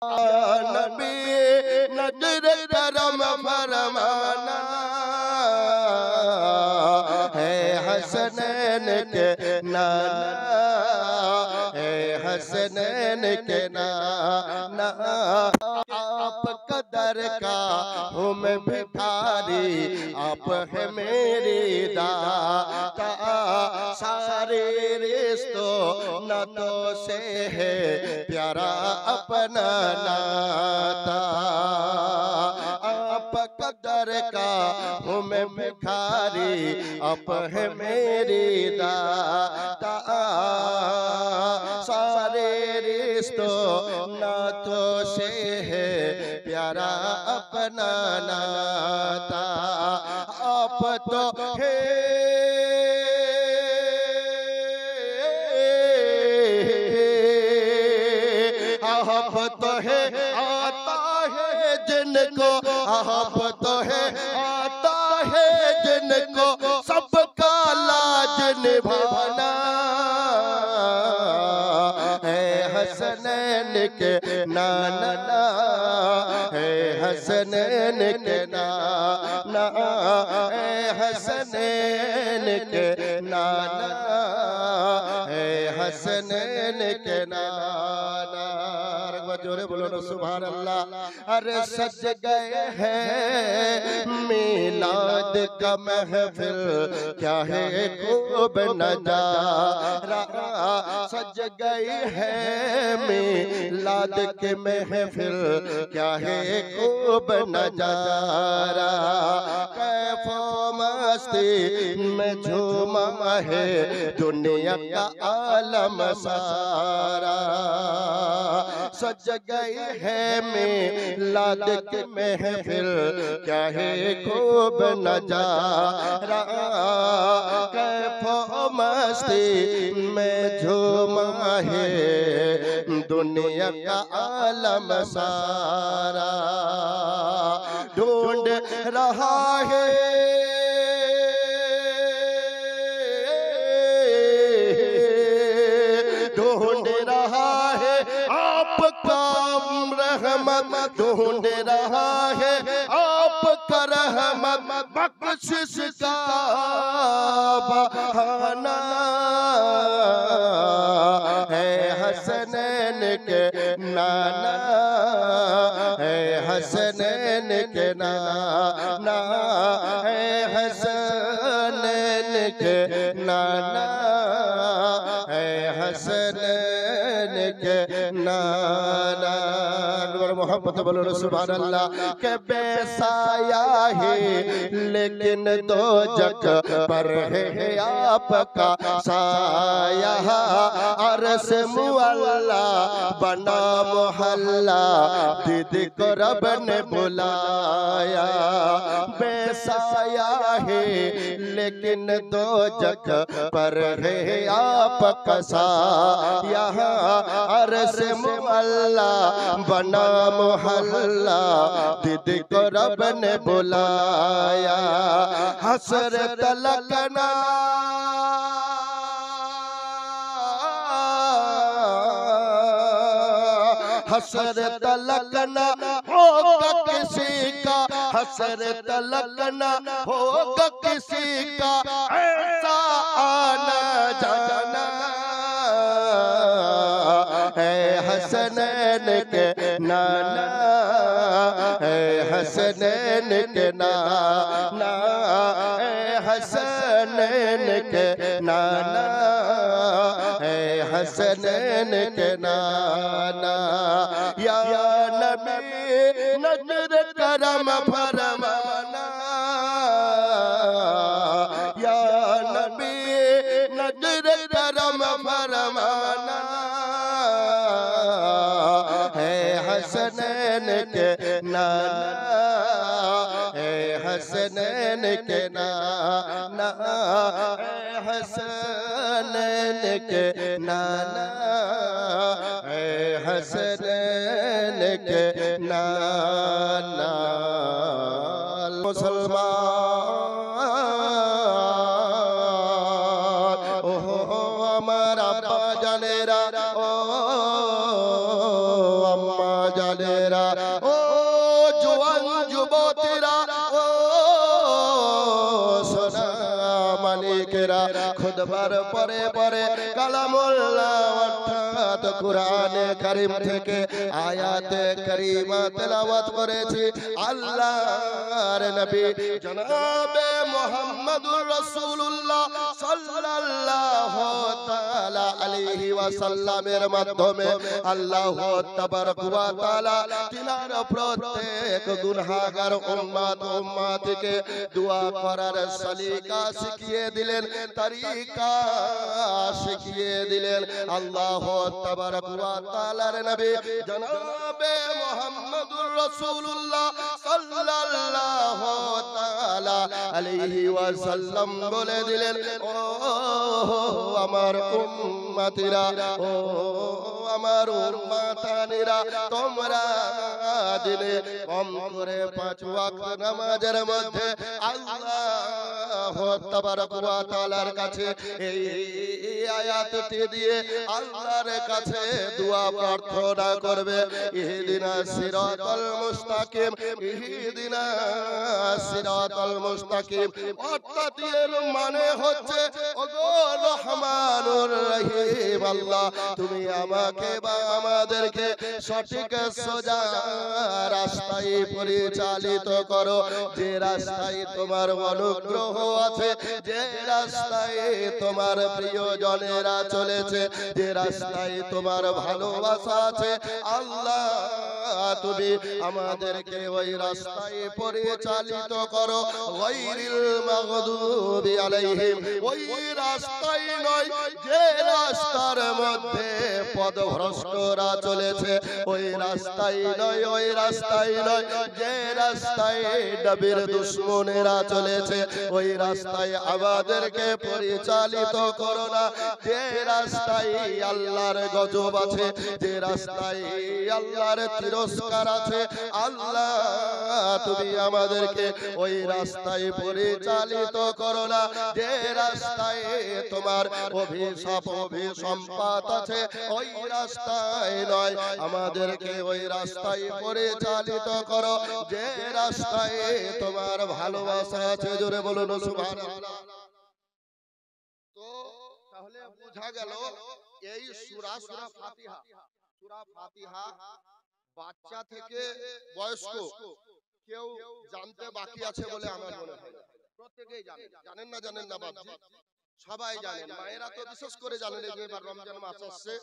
नबी नजर करम फरमाना है हसनैन के नाना है हसनैन के नाना आप कदर का हूँ मैं भिखारी आप है मेरी दाता सारे रिश्तों नातों से है प्यारा अपना नाता आप कदर का हूँ मैं भिखारी आप है मेरी दाता सारे रिश्तों नातों से है प्यारा अपना नाता आप तो है आप तो है आता है जिनको आप तो है आता है जिनको सबका लाज निभाना है हसनैन के नाना है हसनैन के नाना है हसनैन के नाना है हसनैन के नाना जोरे बोलो ना सुभान अल्लाह। अरे सज गए हैं मिलाद का महफिल क्या है खूब नजारा सज गई है मिलाद के महफिल क्या है खूब नजारा कैफो मस्ती में झूमा है दुनिया का आलम सारा सज गई है मिलाद के महफिल क्या है खूब नजारा कैफो मस्ती में झूमा है दुनिया का आलम सारा ढूंढ रहा है ढूंढ रहा है आपका रहमत ढूंढ रहा है आपका रहमत बख्शिश का बहाना है हसनैन के नाना है हसनैन के नाना है हसनैन के नाना है हसनैन के नाना मोहब्बत बोलो सुभान अल्लाह के बेसाया है लेकिन दो जग पर है आपका साया अरस मुअल्ला बना मोहल्ला दीदी को रब ने बुलाया बेसाया है लेकिन दो जग पर है आपका साया अरस मुअल्ला बना मोहल्ला दीदी को रब ने बुलाया हसरत लगना हसरत लगना होगा किसी का हसरत लगना होगा किसी का ऐसा आना जाना है हसनैन के नाना है हसनैन के नाना है हसनैन के नाना है हसनैन के नाना या नबी नजर करम फरमाना या नबी नजर करम फरमाना है हसनैन के नाना है हसनैन के नाना है हसनैन के नाना है हसनैन के नाना मुसलमान ओहो हमारा बाजनेरा ओ अम्मा जान প্রিয়জনেরা, ও জওয়ান যুবতীরা, ও সোনা মানিকেরা, খুতবার পরে পরে কালামুল্লাহ অর্থাৎ কুরআনে কারীম থেকে আয়াতে কারীমা তেলাওয়াত করেছি। আল্লাহর নবী জনাবে মুহাম্মদুর রাসূলুল্লাহ সাল্লাল্লাহু তাআলা আলাইহি ওয়াসাল্লামের মাধ্যমে আল্লাহ তাবারক ওয়া তাআলা তিনার প্রত্যেক গুনাহগার উম্মত উম্মতিকে দোয়া করার সলিকা শিখিয়ে দিলেন, তরিকা শিখিয়ে দিলেন। আল্লাহ তাবারক ওয়া তাআলার নবী জনাবে মুহাম্মদুর রাসূলুল্লাহ সাল্লাল্লাহু তাআলা আলাইহি ওয়াসাল্লাম বলে দিলেন, ও আমার উম্মতিরা, ও আমার উম্মতানিরা, তোমরা দিনে কম করে 5 ওয়াক্ত নামাজের মধ্যে আল্লাহ তাবারক ওয়া তাআলার কাছে এই আয়াতটি দিয়ে আল্লাহর কাছে দোয়া প্রার্থনা করবে। ইহদিনাস সিরাতাল মুস্তাকিম, ইহদিনাস সিরাতাল মুস্তাকিম। অর্থাৎ এর মানে হচ্ছে, ওগো রহমানুর রহিম আল্লাহ, তুমি আমাকে বা আমাদেরকে সঠিক সোজা রাস্তায় পরিচালিত করো, যে রাস্তায় তোমার অনুগ্রহ আছে, যে রাস্তায় তোমার প্রিয়জনেরা চলেছে, যে রাস্তায় তোমার ভালোবাসা আছে। আল্লাহ তুমি আমাদেরকে ওই রাস্তায় পরিচালিত করো, গায়রিল মাগদুবি আলাইহিম, ওই রাস্তায় নয় যে রাস্তার মধ্যে পথভ্রষ্টরা চলেছে, ওই রাস্তায় নয়, ওই রাস্তায় নয় যে রাস্তায় নবীর দুশমনেরা চলেছে, ওই রাস্তায় আমাদেরকে পরিচালিত করো না। যে রাস্তায় আল্লাহর গজব আছে, যে রাস্তায় আল্লাহর তিরস্কার আছে, আল্লাহ তুমি আমাদেরকে ওই রাস্তায় পরিচালিত করো না। যে রাস্তায় তোমার অভিশাপ অভিসম্পাত আছে, ওই রাস্তায় নয়, আমাদেরকে ওই রাস্তায় পরিচালিত করো যে রাস্তায় তোমার ভালোবাসা আছে। জোরে বলুন সুবহানাল্লাহ। তো তাহলে বোঝা গেল এই সূরা ফাতিহা, সূরা ফাতিহা বাচ্চা থেকে বয়স্ক কেউ জানতে বাকি আছে বলে আমার মনে হয়। প্রত্যেকেই জানেন, জানেন না জানেন না বাপজি, সবাই জানেন। মায়েরা তো বিশেষ করে জানেন, যে এবার রমজান মাস আসছে,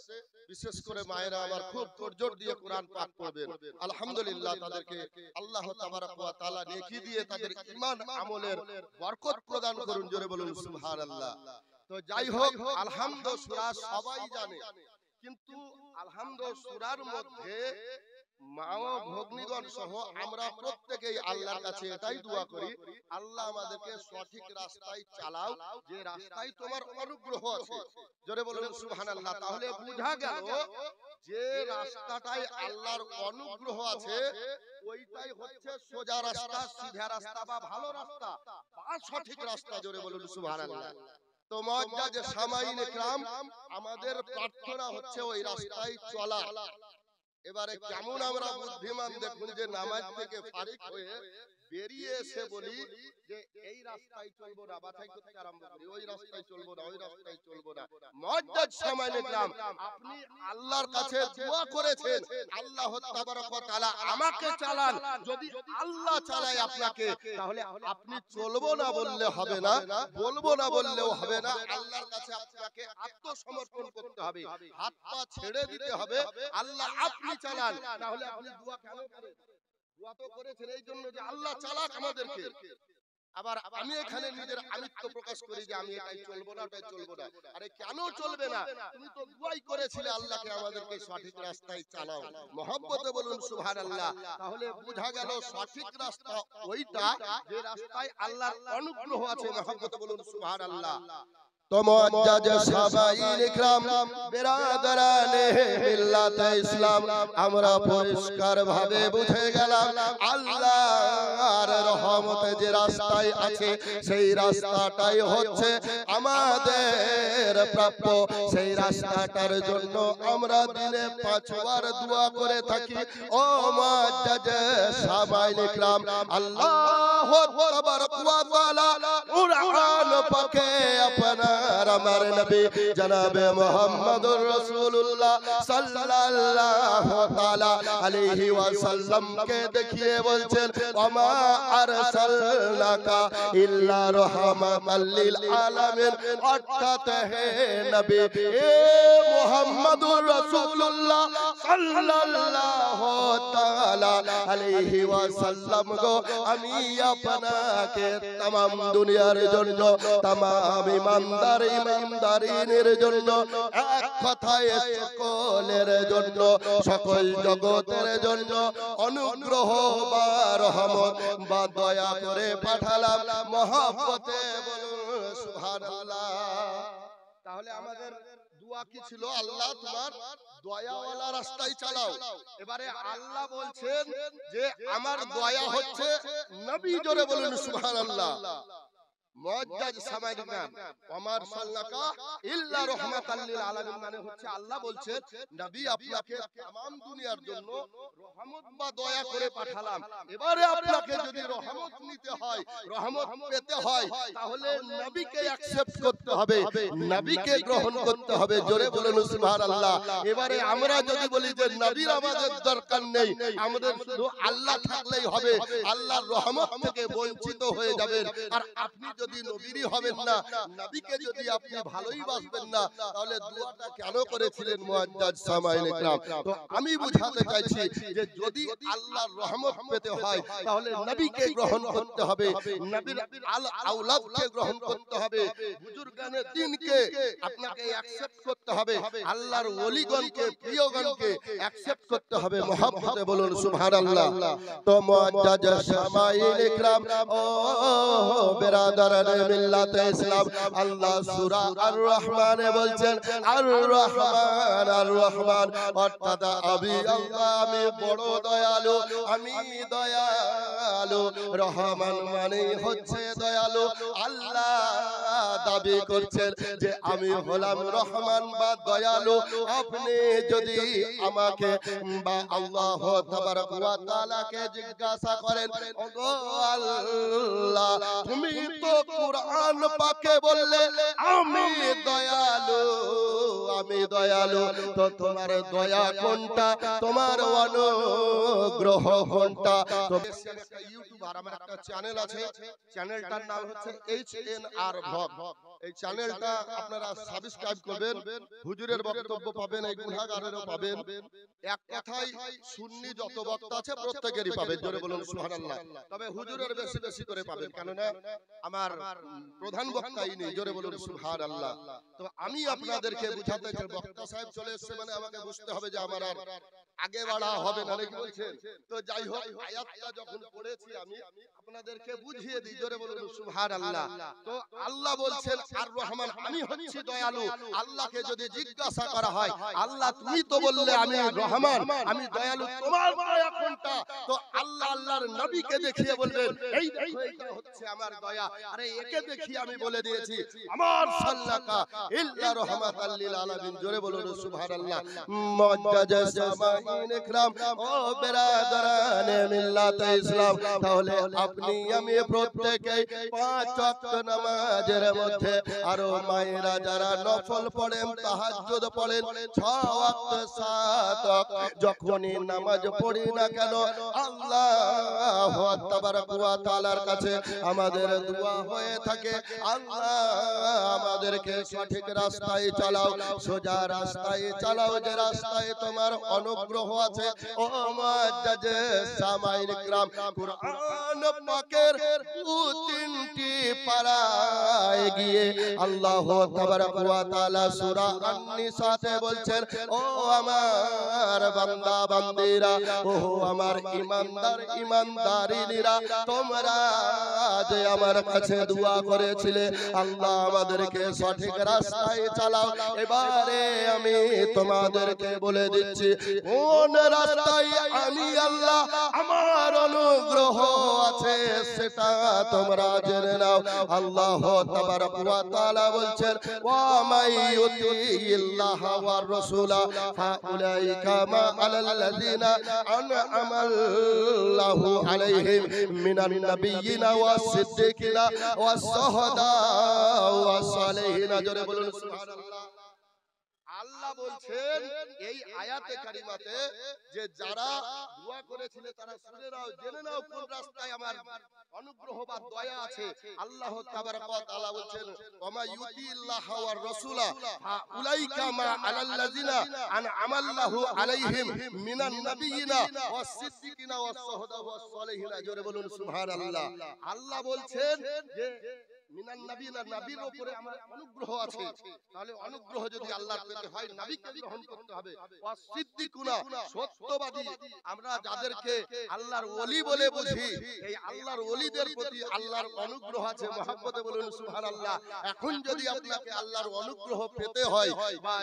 বিশেষ করে মায়েরা আমার খুব তোড়জোড় দিয়ে কোরআন পাক পড়বেন। আলহামদুলিল্লাহ, তাদেরকে আল্লাহ তাবারক ওয়া তাআলা নেকি দিয়ে তাদের ঈমান আমলের বরকত প্রদান করুন। জোরে বলুন সুবহানাল্লাহ। তো যাই হোক, আলহামদুলিল্লাহ সূরা সবাই জানে, কিন্তু আলহামদুলিল্লাহ সূরার মধ্যে মা ও ভগ্নীগণ সহ আমরা প্রত্যেকেই আল্লাহর কাছে এটাই দোয়া করি, আল্লাহ আমাদেরকে সঠিক রাস্তায় চালাও, যে রাস্তায় তোমার অনুগ্রহ আছে। জোরে বলুন সুবহানাল্লাহ। তাহলে বোঝা গেল যে রাস্তাটায় আল্লাহর অনুগ্রহ আছে, ওইটাই হচ্ছে সোজা রাস্তা, সিধা রাস্তা বা ভালো রাস্তা বা সঠিক রাস্তা। জোরে বলুন সুবহানাল্লাহ। তো মুআজ্জাজ সামাইন ইকরাম, আমাদের প্রার্থনা হচ্ছে ওই রাস্তায় চলা। এবারে কেমন আমরা বুদ্ধিমান দেখুন, যে নামাজ থেকে ফারিক হয়ে বেরিয়ে এসে বলি যে এই রাস্তায় চলবো না, বাছাই করতে আরম্ভ করি, ওই রাস্তায় চলবো না, ওই রাস্তায় চলবো না। মুআজ্জাজ সামাইন ইকরাম, আপনি আল্লাহর কাছে দোয়া করেছেন, আল্লাহ তাবারক ওয়া তাআলা আমাকে চালান। যদি আল্লাহ চালায় আপনাকে, তাহলে আপনি চলবো না বললে হবে না, বলবো না বললেও হবে না। আল্লাহর কাছে আপনাকে আত্মসমর্পণ করতে হবে, হাত পা ছেড়ে দিতে হবে। আল্লাহ আপনি চালান, তাহলে আপনি দোয়া কেন করেন? দোয়া তো করেছেন এই জন্য যে আল্লাহ চালাক আমাদেরকে। আবার আমি এখানে নিজের আমিত্ব প্রকাশ করি যে আমি এটাই চলবো না, ওটাই চলবো না। আরে কেন চলবে না? তুমি তো দোয়াই করেছিলে আল্লাহকে আমাদেরকে সঠিক রাস্তায় চালাও। মহব্বতে বলুন সুবহানাল্লাহ। তাহলে বোঝা গেল সঠিক রাস্তা ওইটা যে রাস্তায় আল্লাহর অনুগ্রহ আছে। মহব্বতে বলুন সুবহানাল্লাহ। তো মুআজ্জাজ সামাঈন ইকরাম বিরাদরানে মিল্লাত ইসলাম, আমরা পরিষ্কার ভাবে বুঝে গেলাম আল্লাহর রহমতে যে রাস্তায় আছে সেই রাস্তাটাই হচ্ছে আমাদের প্রাপ্য। সেই রাস্তাটার জন্য আমরা দিনে 5 বার দোয়া করে থাকি। ও মুআজ্জাজ সামাঈন ইকরাম, আল্লাহু তাবারাক ওয়া তাআলা কুরআন পাকে আপনার আমার নবী জনাবে মুহাম্মদুর রাসূলুল্লাহ সাল্লাল্লাহু তাআলা আলাইহি ওয়াসাল্লাম কে দেখিয়ে বলছেন ওমা আরসালনাকা ইল্লা রাহমাতাল লিল আলামিন, অর্থাৎ হে নবী এ মুহাম্মদুর রাসূলুল্লাহ সাল্লাল্লাহু তাআলা আলাইহি ওয়াসাল্লাম গো, আমি আপনাকে तमाम দুনিয়ার জন্য, तमाम ইমানদারিনের জন্য, এক কথায় সকলের জন্য, সকল জগতের জন্য অনুগ্রহ বা রহমত বা দয়া করে পাঠালাম মহব্বতে। বলুন সুবহানাল্লাহ। তাহলে আমাদের দোয়া কি ছিল? আল্লাহ তোমার দয়াওয়ালা রাস্তায় চালাও। এবারে আল্লাহ বলছেন যে আমার দয়া হচ্ছে নবী, জোরে বলুন সুবহানাল্লাহ। মুআজ্জাজ সামাঈন ইকরাম ওমা আরসালনাকা ইল্লা রাহমাতাল লিল আলামিন, মানে হচ্ছে আল্লাহ বলছেন নবী আপনাকে तमाम দুনিয়ার জন্য রহমত বা দয়া করে পাঠালাম। এবারে আপনাকে যদি রহমত নিতে হয়, রহমত পেতে হয়, তাহলে নবীকে অ্যাকসেপ্ট করতে হবে, নবীকে গ্রহণ করতে হবে। জোরে বলুন সুবহানাল্লাহ। এবারে আমরা যদি বলি যে নবীর আমাদের দরকার নেই, আমাদের শুধু আল্লাহ থাকলেই হবে, আল্লাহর রহমত থেকে বঞ্চিত হয়ে যাবেন। আর আপনি যদি নবীরই হবেন না, নবীকে যদি আপনি ভালোই বাসবেন না, তাহলে দোয়াটা কেন করেছিলেন মুআজ্জাজ সামাঈন ইকরাম? তো আমি বুঝাতে চাইছি যে যদি আল্লাহর রহমত পেতে হয় তাহলে নবীকে গ্রহণ করতে হবে, নবীর আওলাদকে গ্রহণ করতে হবে, বুজুর্গানে দ্বীনকে আপনাকে অ্যাকসেপ্ট করতে হবে, আল্লাহর ওলিগণকে প্রিয়গণকে অ্যাকসেপ্ট করতে হবে মহব্বতে। বলুন সুবহানাল্লাহ। তো মুআজ্জাজ সামাঈন ইকরাম ও বিরাদারানে মিল্লাতে ইসলাম, আল্লাহ সূরা আর রহমানে বলছেন আর রহমান আর রহমান, অর্থাৎ আমি আল্লাহ আমি বড় দয়ালু, আমি দয়ালু। রহমান মানে হচ্ছে দয়ালু। আল্লাহ দাবি করছেন যে আমি হলাম রহমান বা দয়ালু। আপনি যদি আমাকে বা আল্লাহ তাবারক ওয়া তাআলাকে জিজ্ঞাসা করেন, ওগো আল্লাহ তুমি তো কুরআন পাকে বললে আমি দয়ালু, আমি দয়ালু, তো তোমার দয়া কোনটা, তোমার অনুগ্রহ কোনটা? তো ইউটিউবার আমার একটা চ্যানেল আছে, চ্যানেলটার নাম হচ্ছে HNR ভগ। এই চ্যানেলটা আপনারা সাবস্ক্রাইব করবেন, হুজুরের বক্তব্য পাবেন, এই গুনাহগারেরও পাবেন। এক কথায় সুন্নি যত বক্তা আছে প্রত্যেকেরই পাবেন। জোরে বলুন সুবহানাল্লাহ। তবে হুজুরের বেশি বেশি করে পাবেন, কেননা আমার প্রধান বক্তা ইনি। জোরে বলুন সুবহানাল্লাহ। তো আমি আপনাদেরকে বুঝাতে চাই, বক্তা সাহেব চলে এসেছে মানে আমাকে বুঝতে হবে যে আমার আর আগে বাড়া হবে না, নাকি বলছেন? তো যাই হোক, আয়াতটা যখন পড়েছি আমি আপনাদেরকে বুঝিয়ে দিই। জোরে বলুন সুবহানাল্লাহ। তো আল্লাহ বলছেন আর রহমান, আমি হচ্ছি দয়ালু। আল্লাহকে যদি জিজ্ঞাসা করা হয়, আল্লাহ তুমি তো বললে আমি রহমান, আমি দয়ালু, তোমার দয়া কোনটা? তো আল্লাহ আল্লাহর নবীকে দেখিয়ে বলবেন এই দেখো এটা হচ্ছে আমার দয়া। আরে একে দেখিয়ে আমি বলে দিয়েছি আমার সাল্লাকা ইল্লা রাহমাতাল লিল আলামিন। জোরে বলুন সুবহানাল্লাহ। মুআজ্জাজ সামাঈন ইকরাম ও বিরাদরানে মিল্লাতে ইসলাম, তাহলে আপনি আমি প্রত্যেকেই 5 ওয়াক্ত নামাজের মধ্যে আরো মায়েরা যারা নফল পড়েন, তাহাজ্জুদ পড়েন, 6 ওয়াক্ত 7 ওয়াক্ত যখনই নামাজ পড়ি না কেন, আল্লাহ তাবারক ওয়া তাআলার কাছে আমাদের দোয়া হয়ে থাকে, আল্লাহ আমাদেরকে সঠিক রাস্তায় চালাও, সোজা রাস্তায় চালাও, যে রাস্তায় তোমার অনুগ্রহ আছে। ও মুআজ্জাজ সামাঈন ইকরাম, কুরআন পাকের 2-3টি পারায় গিয়ে আল্লাহ তাবারক ওয়া তাআলা সূরা আন-নিসাতে বলছেন, ও আমার বান্দা বান্দিরা, ও আমার ইমানদার ইমানদারিনীরা তোমরা যে আমার কাছে দোয়া করেছিলে আল্লাহ আমাদেরকে সঠিক রাস্তায় চালাও। এবারে আমি তোমাদেরকে বলে দিচ্ছি কোন রাস্তায় আমি আল্লাহ আমার অনুগ্রহ আছে সেটা তোমরা জেনে নাও। আল্লাহ তাবারক ওয়া তাআলা বলছেন ওয়া মাইয়ুতিল্লাহ ওয়ার রাসূলা ফাউলাইকা মা আলাল্লাযিনা আন'আমা আল্লাহু আলাইহিম মিনান নাবিয়্যিনা ওয়াস সিদ্দিকিনা ওয়াস শুহাদা ওয়াস সালিহিনা। জোরে বলুন সুবহানাল্লাহ। আল্লাহ বলছেন এই আয়াতে কারিমাতে যে যারা দোয়া করেছিল তারা শুনে নাও, জেনে নাও কোন রাস্তায় আমার অনুগ্রহ বা দয়া আছে। আল্লাহ তাবারক ওয়া তাআলা বলছেন ওমা ইউতিল্লাহ ওয়ার রাসূলা ফাউলাইকা মা আলাল্লাযিনা আন'আমা আল্লাহু আলাইহিম মিনান নাবিয়্যিনা ওয়াস সিদ্দিকিনা ওয়াস শুহাদা ওয়াস সালিহিনা। জোরে বলুন সুবহানাল্লাহ। আল্লাহ বলছেন যে মিনান নাবিয়্যিনা নবীর উপরে আমার অনুগ্রহ আছে। তাহলে অনুগ্রহ যদি আল্লাহর পেতে হয় নবীকে গ্রহণ করতে হবে। ওয়াস সিদ্দিকুনা সত্যবাদী, আমরা যাদেরকে আল্লাহর ওলি বলে বুঝি এই আল্লাহর ওলিদের প্রতি আল্লাহর অনুগ্রহ আছে। মহব্বতে বলুন সুবহানাল্লাহ। এখন যদি আপনাকে আল্লাহর অনুগ্রহ পেতে হয় বা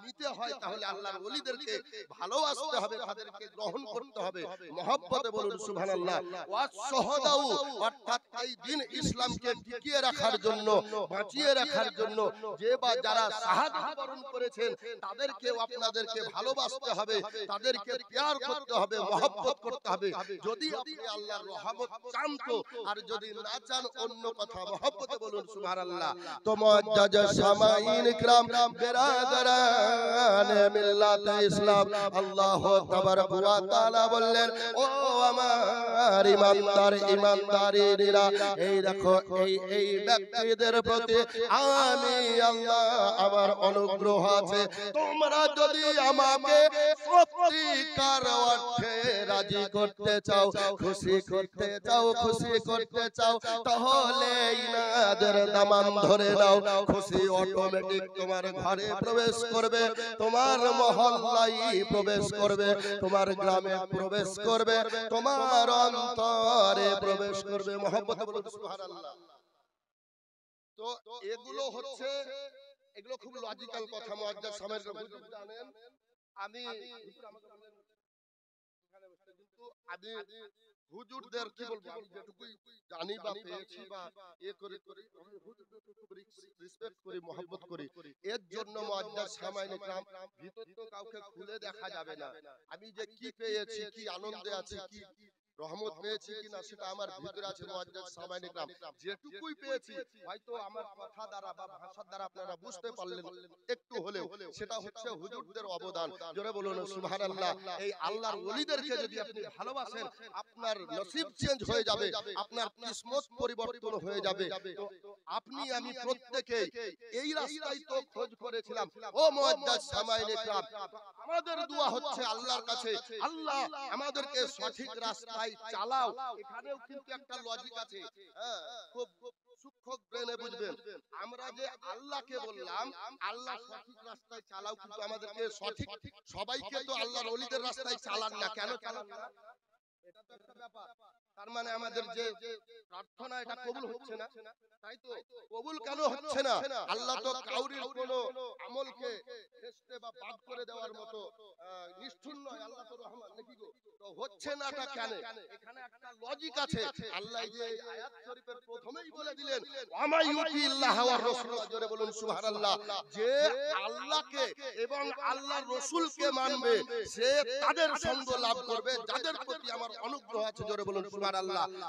নিতে হয় তাহলে আল্লাহর ওলিদেরকে ভালোবাসতে হবে, তাদেরকে গ্রহণ করতে হবে। মহব্বতে বলুন সুবহানাল্লাহ। ওয়াস শুহাদাউ অর্থাৎ এই দিন ইসলামকে টিকিয়ে রাখার জন্য বাঁচিয়ে রাখার জন্য যে বা যারা শাহাদাত বরণ করেছেন তাদেরকেও আপনাদেরকে ভালোবাসতে হবে, তাদেরকে প্যার করতে হবে, মহব্বত করতে হবে। যদি আপনি আল্লাহর রহমত চান তো, আর যদি না চান অন্য কথা। মহব্বতে বলুন সুবহানাল্লাহ। তো মুআজ্জাজ সামাঈন ইকরাম বেরাদারান মিল্লাত ইসলাম, আল্লাহ তাবারক ওয়া তাআলা বললেন ও আমার ইমানদার ইমানদারিরা, এই দেখো এই ব্যক্তিদের প্রতি আমি আল্লাহ আমার অনুগ্রহ আছে। তোমরা যদি আমাকে সত্যিকার অর্থে রাজি করতে চাও, খুশি করতে চাও, খুশি করতে চাও, তাহলে ইনাদের দামান ধরে নাও। খুশি অটোমেটিক তোমার ঘরে প্রবেশ করবে, তোমার মহল্লায় প্রবেশ করবে, তোমার গ্রামে প্রবেশ করবে, তোমার অন্তরে প্রবেশ করবে। মহব্বতে বলুন সুবহানাল্লাহ। তো এগুলো হচ্ছে, এগুলো খুব লজিক্যাল কথা। মুআজ্জাজ সামের হুজুর জানেন, আমি কিন্তু আমি হুজুরদের কি বলবো, আমি যেটুকুই জানি বা পেয়েছি বা করে হুজুরদেরকে খুব রেসপেক্ট করি, মহব্বত করি। এর জন্য মুআজ্জাজ সামাইন ইকরাম ভিতর তো কাউকে খুলে দেখা যাবে না। আমি যে কি পেয়েছি, কি আনন্দে আছি, কি রহমত পেয়েছি কিনা সেটা আমার ভিতরে আছে। মুআজ্জাজ সামাইন ইকরাম যেটুকুই পেয়েছি হয়তো আমার কথা দ্বারা বা ভাষার দ্বারা আপনারা বুঝতে পারলেন একটু হলেও, সেটা হচ্ছে হুজুরদের অবদান। জোরে বলুন সুবহানাল্লাহ। এই আল্লাহর ওলিদেরকে যদি আপনি ভালোবাসেন আপনার নসিব চেঞ্জ হয়ে যাবে, আপনার কিসমত পরিবর্তন হয়ে যাবে। তো আপনি আমি প্রত্যেকেই এই রাস্তায় তো খোঁজ করেছিলাম। ও মুআজ্জাজ সামাইন ইকরাম, আমাদের দোয়া হচ্ছে আল্লাহর কাছে, আল্লাহ আমাদেরকে সঠিক রাস্তায় চালাও। এখানেও কিন্তু একটা লজিক আছে, হ্যাঁ, খুব সূক্ষ্ম ব্রেনে বুঝবেন। আমরা যে আল্লাহকে বললাম আল্লাহ সঠিক রাস্তায় চালাও, কিন্তু আমাদেরকে সঠিক সবাইকে তো আল্লাহর ওলিদের রাস্তায় চালান না। কেন চালান না? এটা তো একটা ব্যাপার। তার মানে আমাদের যে প্রার্থনা এটা কবুল হচ্ছে না, তাই তো? কবুল কেন হচ্ছে না? আল্লাহ তো কাউরির কোনো আমলকে ফেস্তে বা বাদ করে দেওয়ার মতো নিষ্ঠুর নয়। আল্লাহ তো রহমান, নাকি গো? তো হচ্ছে নাটা কেন? এখানে একটা লজিক আছে। আল্লাহ যে এই আয়াত শরীফের প্রথমেই বলে দিলেন ওয়া ইউতিল্লাহ ওয়ার রাসূল, জোরে বলুন সুবহানাল্লাহ। যে আল্লাহকে এবং আল্লাহর রাসূলকে মানবে সে তাদের সঙ্গ লাভ করবে যাদের প্রতি আমার অনুগ্রহ আছে। জোরে বলুন সুবহানাল্লাহ।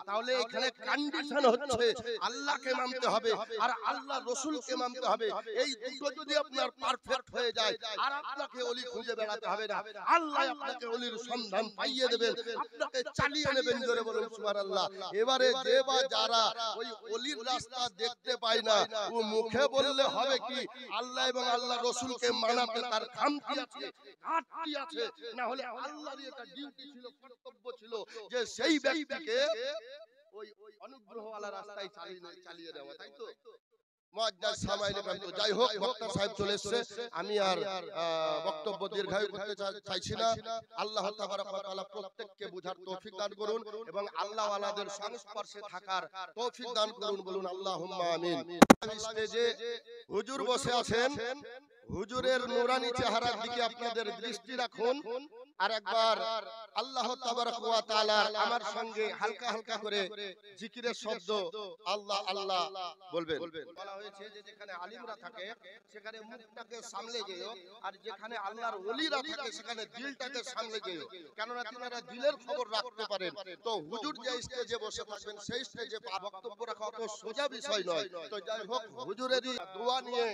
তাহলে এখানে কন্ডিশন হচ্ছে আল্লাহকে মানতে হবে আর আল্লাহর রাসূলকে মানতে হবে। এই দুটো যদি আপনার পারফেক্ট হয়ে যায় আর আপনাকে ওলি খুঁজে বেড়াতে হবে না, আল্লাহ আপনাকে ওলির সন্ধান পাইয়ে দেবেন, আপনাকে চালিয়ে নেবেন। জোরে বলুন সুবহানাল্লাহ। এবারে যে বা যারা ওই ওলির রাস্তা দেখতে পায় না, ও মুখে বললে হবে কি আল্লাহ এবং আল্লাহর রাসূলকে মানাতে তার খামতি আছে, ঘাটতি আছে, না হলে আল্লাহর এটা ডিউটি ছিল, কর্তব্য ছিল যে সেই ব্যক্তিকে ওই অনুগ্রহওয়ালা রাস্তায় চালিয়ে দেওয়া, তাই তো? মুআজ্জাজ সামাইলে কিন্তু যাই হোক বক্তা সাহেব চলে এসেছে, আমি আর বক্তব্য দীর্ঘায়ু করতে চাইছি না। আল্লাহ তাবারক ওয়া তাআলা প্রত্যেককে বুঝার তৌফিক দান করুন এবং আল্লাহ ওয়ালাদের সংস্পর্শে থাকার তৌফিক দান করুন, বলুন আল্লাহুম্মা আমিন। স্টেজে হুজুর বসে আছেন, হুজুরের নূরানি চেহারার দিকে আপনাদের দৃষ্টি রাখুন আর একবার আল্লাহ তাবারক ওয়া তাআলার আমার সঙ্গে হালকা হালকা করে জিকিরের শব্দ আল্লাহ আল্লাহ বলবেন। বলা হয়েছে যে যেখানে আলিমরা থাকে সেখানে মুখটাকে সামলে যেও, আর যেখানে আল্লাহর ওলিরা থাকে সেখানে দিলটাকে সামলে যেও, কেননা তিনারা দিলের খবর রাখতে পারেন। তো হুজুর যে স্টেজে বসে থাকবেন সেই স্টেজে বক্তব্য রাখা অত সোজা বিষয় নয়। তো যাই হোক হুজুরেরই দোয়া নিয়ে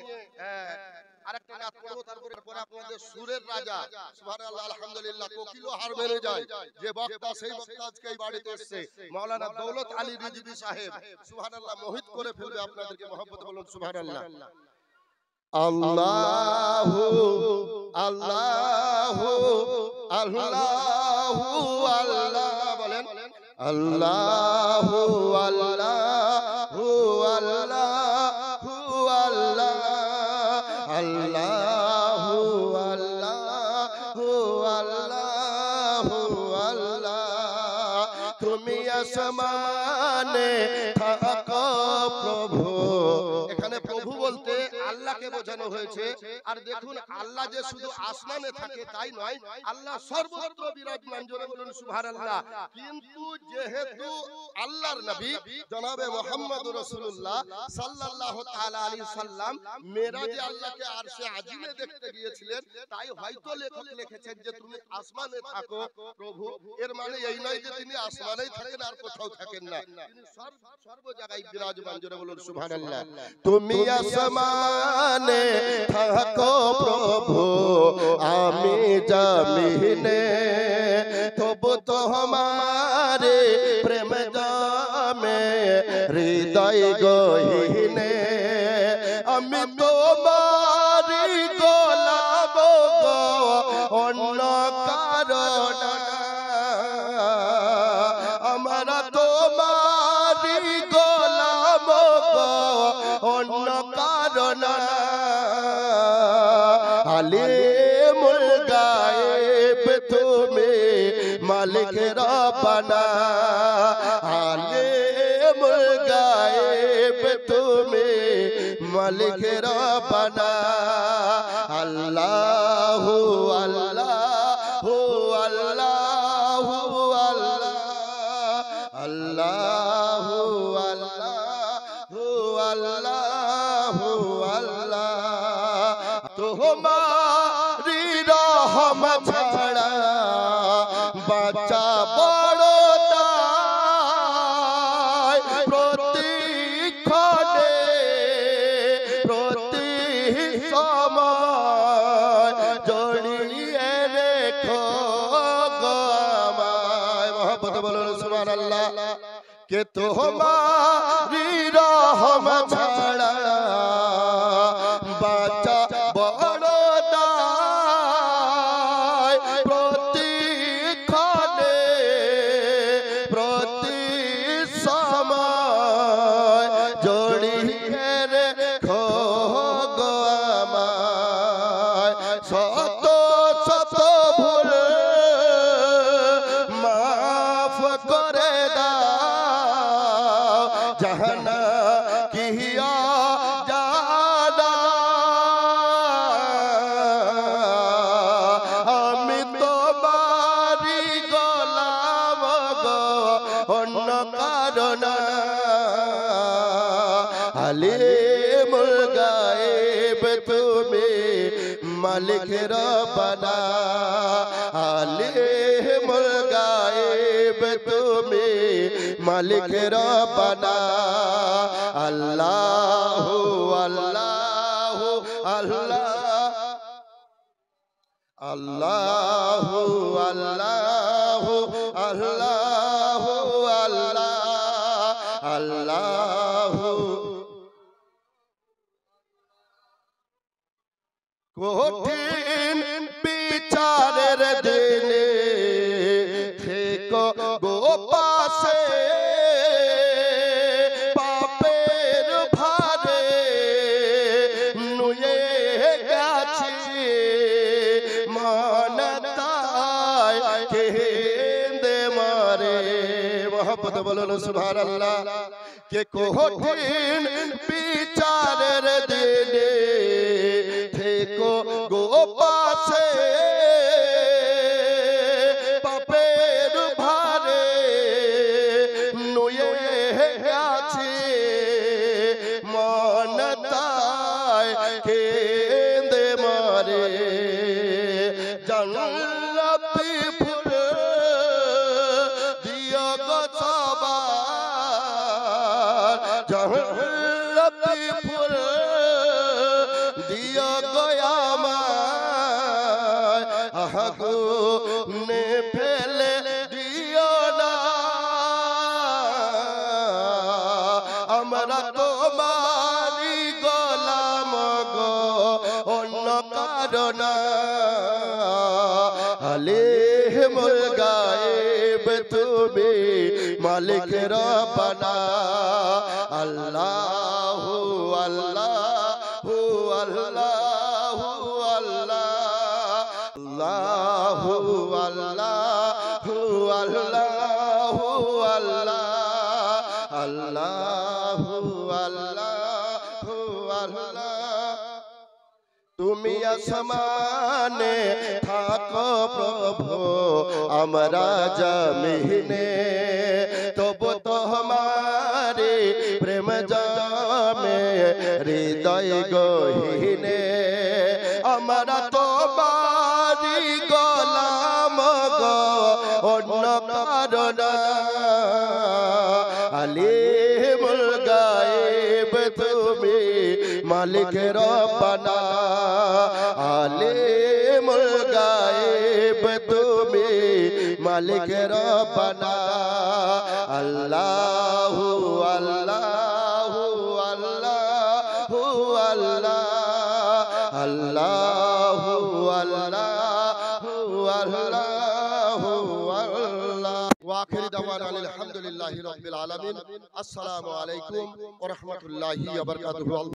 আরেকটা রাত পড়বো, তারপরে আপনাদের সুরের রাজা সুবহানাল্লাহ আলহামদুলিল্লাহ কোকিলও হার মেনে যায় যে বক্তা, সেই বক্তা আজকে এই বাড়িতে এসেছে মাওলানা দৌলত আলী রিজভী সাহেব, সুবহানাল্লাহ মোহিত করে ফেলবে আপনাদেরকে। মহব্বত বলুন সুবহানাল্লাহ। আল্লাহু আল্লাহু আল্লাহু আল্লাহ বলেন, আল্লাহু আল্লাহু আল্লাহু আল্লাহ, আল্লাহু আল্লাহু আল্লাহু আল্লাহ। তুমি আসমানে থাকো প্রভু, এখানে প্রভু বলতে আল্লাহকে বোঝানো হয়েছে। আর দেখুন আল্লাহ যে শুধু আসমানে থাকে তাই নয়, আল্লাহ সর্বত্র বিরাজমান, জোরে বলুন সুবহানাল্লাহ। কিন্তু যেহেতু আল্লাহর নবী জনাবে মুহাম্মদুর রাসূলুল্লাহ সাল্লাল্লাহু তাআলা আলাইহি সাল্লাম মেরাজে আল্লাহকে আরশে আজিমে দেখতে গিয়েছিলেন, তাই হয়তো লেখক লিখেছেন যে তুমি আসমানে থাকো প্রভু। এর মানে এই নয় যে তিনি আসমানেই থাকেন আর কোথাও থাকেন না, তিনি সর্ব জায়গায় বিরাজমান, জোরে বলুন সুবহানাল্লাহ। তুমি আসমানে থাকো প্রভু, আমি জমিনে তবু তোমারে প্রেম জামে হৃদয় গহীনে, আমি তোমারি গোলাম গো অন্য কারণ, আমরা তোমারি গোলাম গো অন্য কারণ, আলিমুল গায়েব তুমি মালিক রব্বানা, আলিমুল গায়েব তুমি মালিক রব্বানা, আল্লাহু আল্লাহু আল্লাহু আল্লাহ, আল্লাহু আল্লাহু আল্লাহু আল্লাহ। তোমারি রহমত ছাড়া বাঁচা বড় দায়, প্রতিক্ষণে প্রতি সময় জড়িয়ে রেখো গো আমায়। মহব্বত বলুন সুবহানাল্লাহ। কে তোমারি রহমত ছাড়া বাঁচা বড় দায়, প্রতিক্ষণে প্রতি সময় জড়িয়ে রেখো গো আমায়। শত শত ভুল মাফ করে দাও, জাহানা কিয়া জানা, আমি তোমারি গোলাম গো অন্য কারণ, আলিমুল গায়েব তুমি মালিক রব্বানা, আলিমুল গায়েব তুমি মালিক রব্বানা, আল্লাহু আল্লাহু আল্লাহ, আল্লাহু আল্লাহু আল্লাহু আল্লাহ, আল্লাহু। কঠিন বিচারের দিনে থেকো গো পাশে, পাপের ভারে मोहब्बत बोलो सुभान अल्लाह के कठिन বিচারের দিনে থেকো গো পাশে পাপের ভারে নুয়ে আছে মন তাই কেঁদে মরে জান্নাতি ফুল দিও গো সবার জান্নাতি ফুল দিও গো আমায় আগুনে ফেলে দিও না আমরা তোমারই গোলাম গো অন্য কারো না আলিমুল গায়েব তুমি মালিক রব্বানা আল্লাহু আল্লাহু আল্লাহু আল্লাহু আল্লাহু আল্লাহু আল্লাহু আল্লাহু আল্লাহ তুমি আসমানে থাকো প্রভু আমরা জমিনে তবু তোমারে প্রেম জামে হৃদয় গহীনে আমরা তোমারি গোলাম গো অন্য কারো না আলিমুল গায়েব তুমি মালিক রব্বানা আলিমুল গায়েব তুমি মালিক রব্বানা আল্লাহু আল্লাহু আল্লাহু আল্লাহু আল্লাহু আল্লাহু আল্লাহ ওয়া আখির দাওয়ানা আলহামদুলিল্লাহি রাব্বিল আলামিন আসসালামু আলাইকুম ওয়া রাহমাতুল্লাহি ওয়া বারাকাতুহু।